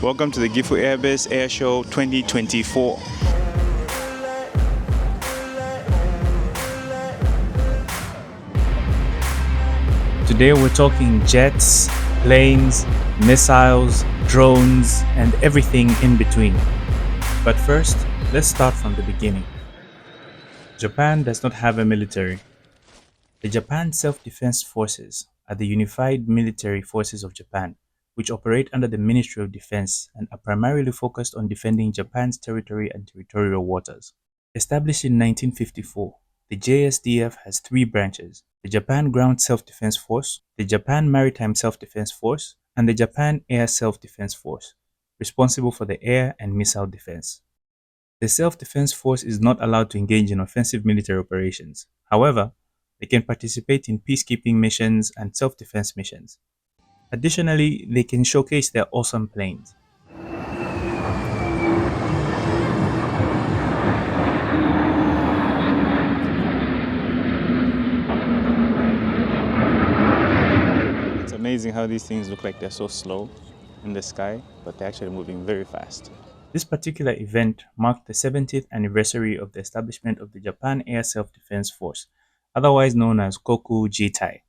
Welcome to the Gifu Airbase Airshow 2024. Today we're talking jets, planes, missiles, drones, and everything in between. But first, let's start from the beginning. Japan does not have a military. The Japan Self-Defense Forces are the unified military forces of Japan, which operate under the Ministry of Defense and are primarily focused on defending Japan's territory and territorial waters. Established in 1954, the JSDF has three branches: the Japan Ground Self-Defense Force, the Japan Maritime Self-Defense Force, and the Japan Air Self-Defense Force, responsible for the air and missile defense. The Self-Defense Force is not allowed to engage in offensive military operations. However, they can participate in peacekeeping missions and self-defense missions. Additionally, they can showcase their awesome planes. It's amazing how these things look like they're so slow in the sky, but they're actually moving very fast. This particular event marked the 70th anniversary of the establishment of the Japan Air Self-Defense Force, otherwise known as Koku Jitai.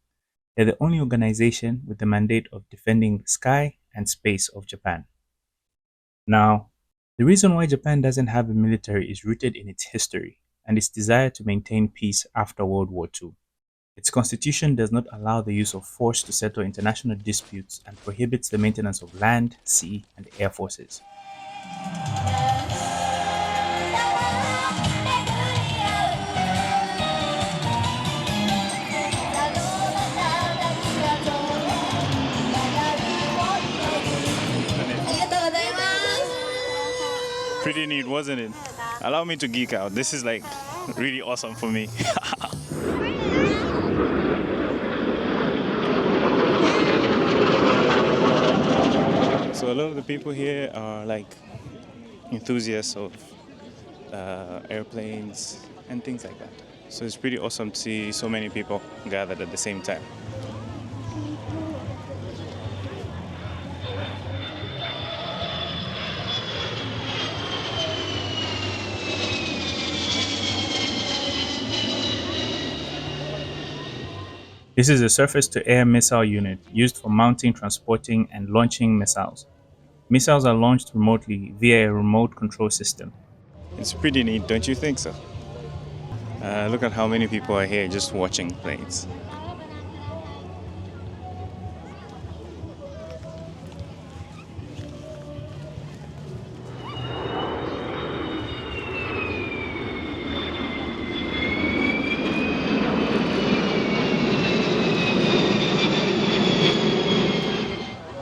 They're the only organization with the mandate of defending the sky and space of Japan. Now, the reason why Japan doesn't have a military is rooted in its history and its desire to maintain peace after World War II. Its constitution does not allow the use of force to settle international disputes and prohibits the maintenance of land, sea, and air forces. Pretty neat, wasn't it? Allow me to geek out. This is like really awesome for me. So a lot of the people here are like enthusiasts of airplanes and things like that. So it's pretty awesome to see so many people gathered at the same time. This is a surface-to-air missile unit used for mounting, transporting, and launching missiles. Missiles are launched remotely via a remote control system. It's pretty neat, don't you think so? Look at how many people are here just watching planes.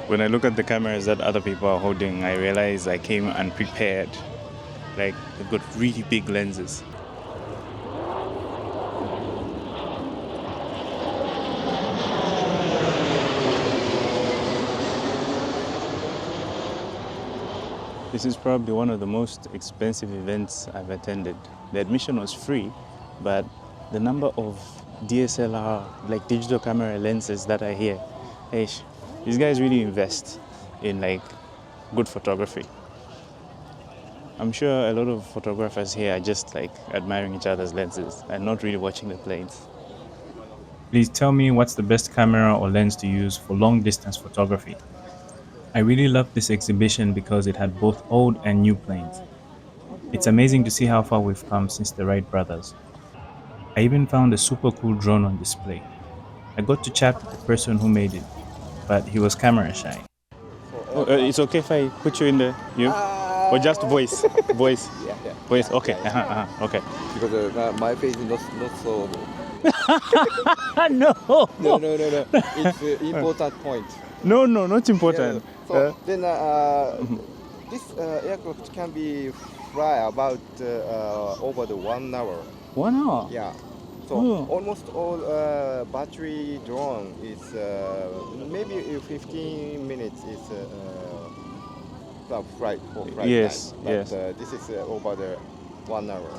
When I look at the cameras that other people are holding, I realize I came unprepared. Like, they've got really big lenses. This is probably one of the most expensive events I've attended. The admission was free, but the number of DSLR, like digital camera lenses that are here, these guys really invest in like good photography. I'm sure a lot of photographers here are just like admiring each other's lenses and not really watching the planes. Please tell me what's the best camera or lens to use for long-distance photography. I really loved this exhibition because it had both old and new planes. It's amazing to see how far we've come since the Wright brothers. I even found a super cool drone on display. I got to chat with the person who made it, but he was camera shy. It's okay if I put you in the or just voice? Voice? Yeah. Voice, okay. Okay. Because my face is not so. No! No. It's an important point. No, not important. So then this aircraft can be fly about over the 1 hour. 1 hour? Yeah. So almost all battery drone is maybe 15 minutes is flight Yes, time. But yes. This is over the 1 hour.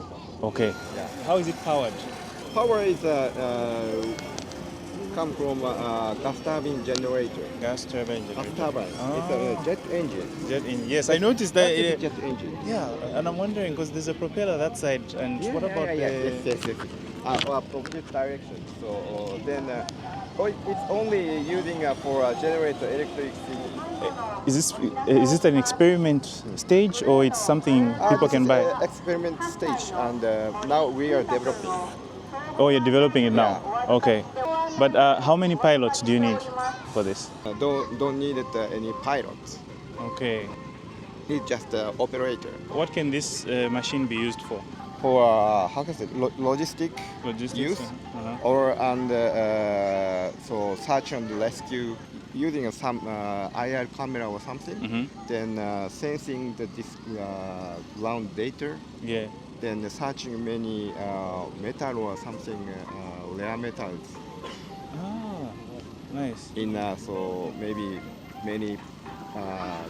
Okay. Yeah. How is it powered? Power is come from gas turbine generator. Gas turbine Gas generator. turbine. It's a jet engine. Jet in. Yes, I noticed that. That's a jet engine. Yeah, and I'm wondering because there's a propeller that side, and what about the? Yes. Opposite direction. So it's only using for a generator electricity. Is this an experiment stage or it's something people can buy? Experiment stage, and now we are developing. Oh, you're developing it now. Okay, but how many pilots do you need for this? Don't need any pilots. Okay. Need just operator. What can this machine be used for? For how can I say logistic use, or so search and rescue using some IR camera or something. Then sensing this ground data. Yeah. Then searching many metal or something rare metals. Ah, nice. In so maybe many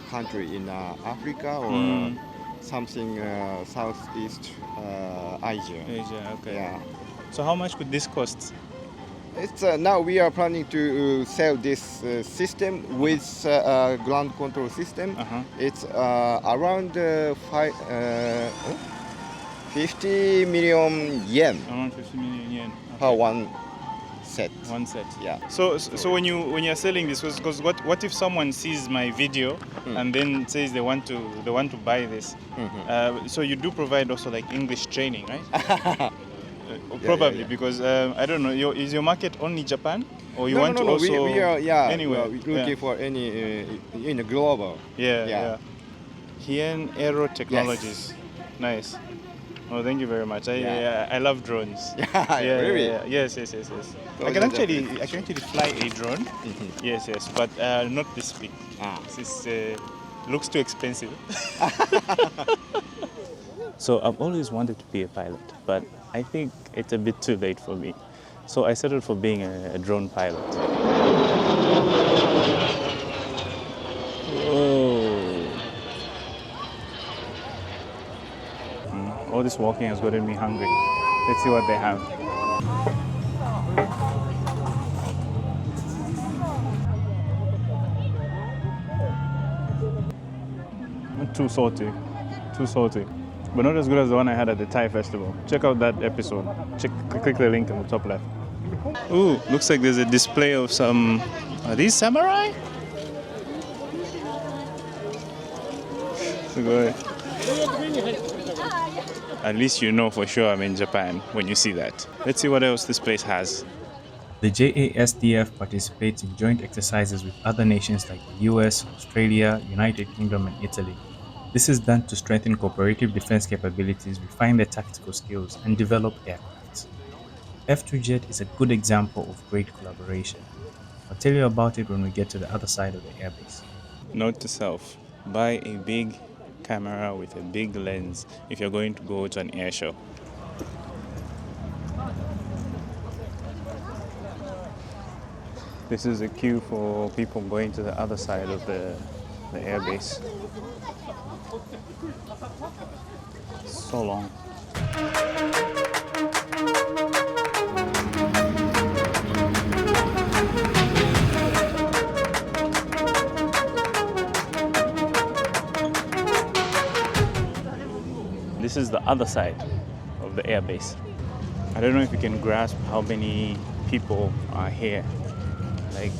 country in Africa or something Southeast Asia. Asia, okay. Yeah. So how much could this cost? It's now we are planning to sell this system with ground control system. It's around 50 million yen. Around 50 million yen. Okay. Per one set. One set. Yeah. So when you're selling this, because what if someone sees my video and then says they want to buy this? So you do provide also like English training, right? Probably because I don't know. Is your market only Japan, or you want to also we are anywhere? We're looking for any in the global. Yeah. Hien Aero Technologies. Yes. Nice. Oh, thank you very much. I love drones. Really? Yes. So I can actually fly a drone. Yes, but not this big. This looks too expensive. So I've always wanted to be a pilot, but I think it's a bit too late for me. So I settled for being a drone pilot. All this walking has gotten me hungry. Let's see what they have. Too salty. But not as good as the one I had at the Thai festival. Check out that episode. Click the link in the top left. Ooh, looks like there's a display of some... Are these samurai? Good. At least you know for sure I'm in Japan when you see that. Let's see what else this place has. The JASDF participates in joint exercises with other nations like the US, Australia, United Kingdom, and Italy. This is done to strengthen cooperative defense capabilities, refine their tactical skills, and develop aircrafts. F2Jet is a good example of great collaboration. I'll tell you about it when we get to the other side of the airbase. Note to self, buy a big camera with a big lens if you're going to go to an air show. This is a queue for people going to the other side of the airbase. So long. This is the other side of the airbase. I don't know if you can grasp how many people are here. Like,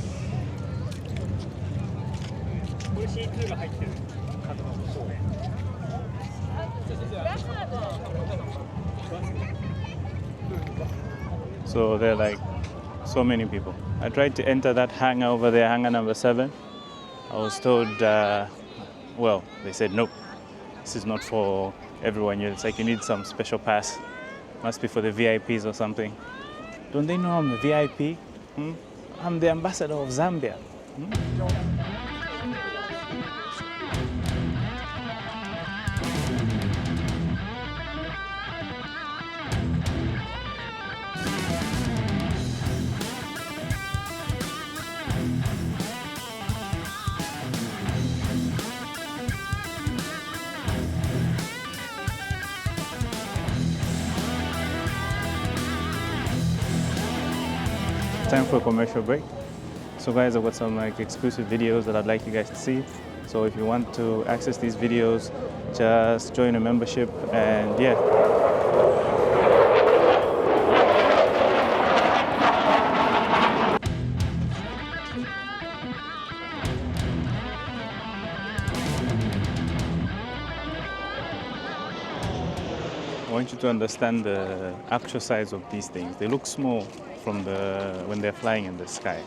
so there are like so many people. I tried to enter that hangar over there, hangar number 7. I was told, well, they said nope, this is not for everyone. It's like you need some special pass. Must be for the VIPs or something. Don't they know I'm a VIP? I'm the ambassador of Zambia. time for a commercial break. So guys, I've got some like exclusive videos that I'd like you guys to see. So if you want to access these videos, just join a membership and yeah. I want you to understand the actual size of these things. They look small from when they're flying in the sky,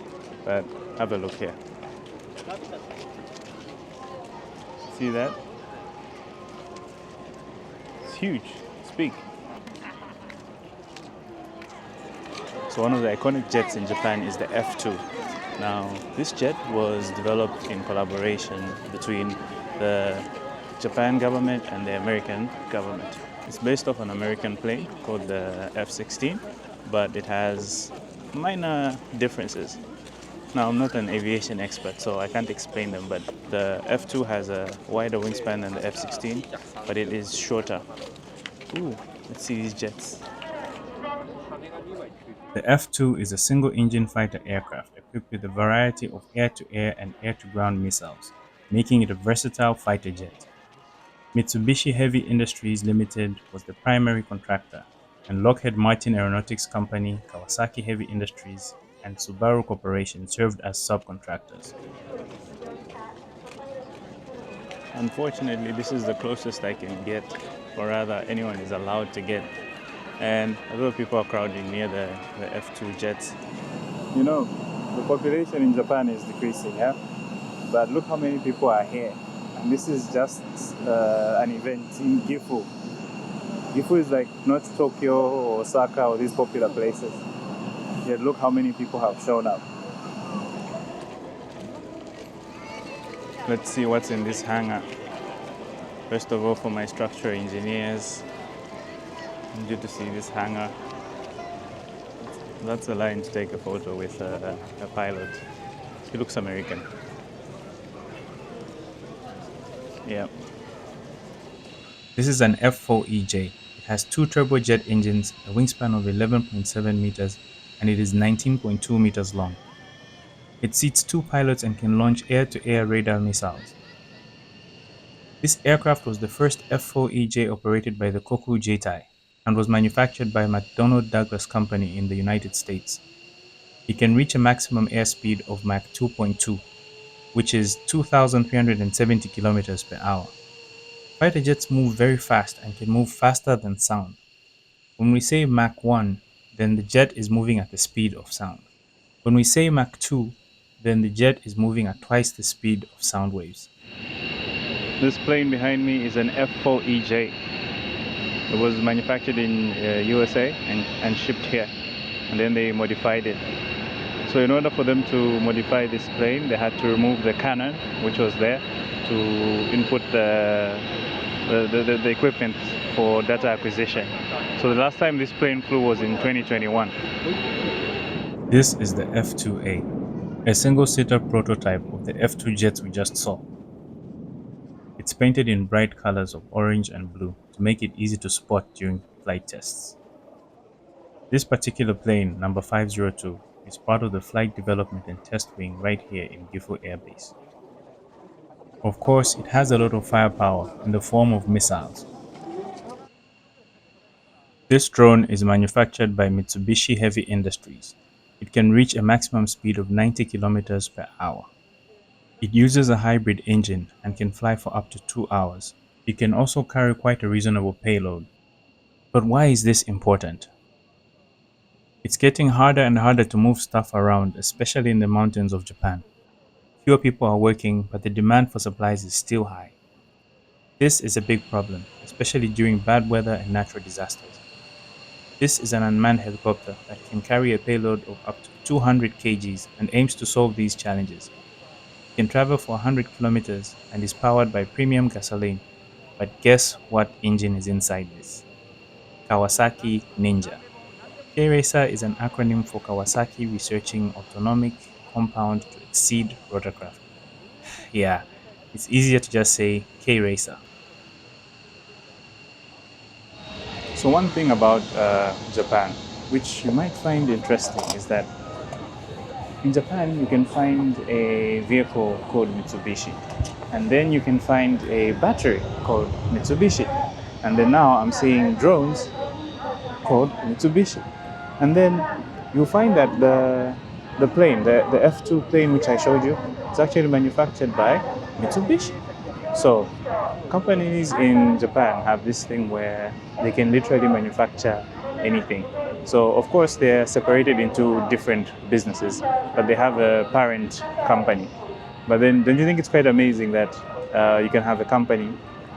but have a look here. See that? It's huge. It's big. So one of the iconic jets in Japan is the F2. Now, this jet was developed in collaboration between the Japan government and the American government. It's based off an American plane called the F-16, but it has minor differences. Now, I'm not an aviation expert, so I can't explain them, but the F2 has a wider wingspan than the F-16, but it is shorter. Ooh, let's see these jets. The F-2 is a single-engine fighter aircraft equipped with a variety of air-to-air and air-to-ground missiles, making it a versatile fighter jet. Mitsubishi Heavy Industries Limited was the primary contractor, and Lockheed Martin Aeronautics Company, Kawasaki Heavy Industries, and Subaru Corporation served as subcontractors. Unfortunately, this is the closest I can get, or rather anyone is allowed to get. And a lot of people are crowding near the F2 jets. You know, the population in Japan is decreasing, yeah? But look how many people are here. And this is just an event in Gifu. Gifu is like not Tokyo or Osaka or these popular places. Yet look how many people have shown up. Let's see what's in this hangar. First of all, for my structural engineers, I need you to see this hangar. That's the line to take a photo with a pilot. He looks American. Yeah. This is an F4EJ. It has two turbojet engines, a wingspan of 11.7 meters, and it is 19.2 meters long. It seats two pilots and can launch air-to-air radar missiles. This aircraft was the first F4EJ operated by the Koku Jeitai and was manufactured by McDonnell Douglas Company in the United States. It can reach a maximum airspeed of Mach 2.2, which is 2,370 kilometers per hour. Fighter jets move very fast and can move faster than sound. When we say Mach 1, then the jet is moving at the speed of sound. When we say Mach 2, then the jet is moving at twice the speed of sound waves. This plane behind me is an F4EJ. It was manufactured in USA and shipped here, and then they modified it. So in order for them to modify this plane, they had to remove the cannon, which was there, to input the equipment for data acquisition. So the last time this plane flew was in 2021. This is the F2A, a single-seater prototype of the F2 jets we just saw. It's painted in bright colors of orange and blue to make it easy to spot during flight tests. This particular plane, number 502, is part of the Flight Development and Test Wing right here in Gifu Air Base. Of course, it has a lot of firepower in the form of missiles. This drone is manufactured by Mitsubishi Heavy Industries. It can reach a maximum speed of 90 kilometers per hour. It uses a hybrid engine and can fly for up to 2 hours. It can also carry quite a reasonable payload. But why is this important? It's getting harder and harder to move stuff around, especially in the mountains of Japan. Fewer people are working, but the demand for supplies is still high. This is a big problem, especially during bad weather and natural disasters. This is an unmanned helicopter that can carry a payload of up to 200 kgs and aims to solve these challenges. It can travel for 100 kilometers and is powered by premium gasoline. But guess what engine is inside this? Kawasaki Ninja. K-Racer is an acronym for Kawasaki Researching Autonomic Compound to Exceed Rotorcraft. Yeah, it's easier to just say K-Racer. So one thing about Japan, which you might find interesting, is that in Japan, you can find a vehicle called Mitsubishi, and then you can find a battery called Mitsubishi, and then now I'm seeing drones called Mitsubishi, and then you'll find that the plane, the F2 plane which I showed you, it's actually manufactured by Mitsubishi. So companies in Japan have this thing where they can literally manufacture anything. So of course they're separated into different businesses, but they have a parent company. But then don't you think it's quite amazing that you can have a company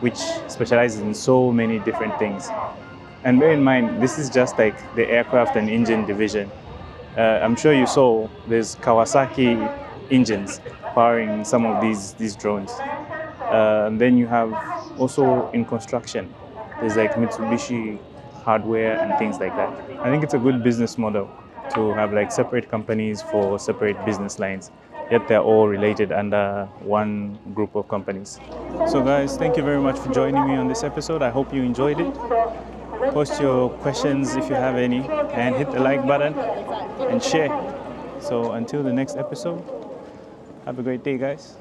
which specializes in so many different things? And bear in mind, this is just like the aircraft and engine division. I'm sure you saw there's Kawasaki engines powering some of these drones. And then you have also in construction, there's like Mitsubishi hardware and things like that. I think it's a good business model to have like separate companies for separate business lines, yet they're all related under one group of companies. So guys, thank you very much for joining me on this episode. I hope you enjoyed it. Post your questions if you have any, and hit the like button and share. So until the next episode, have a great day, guys.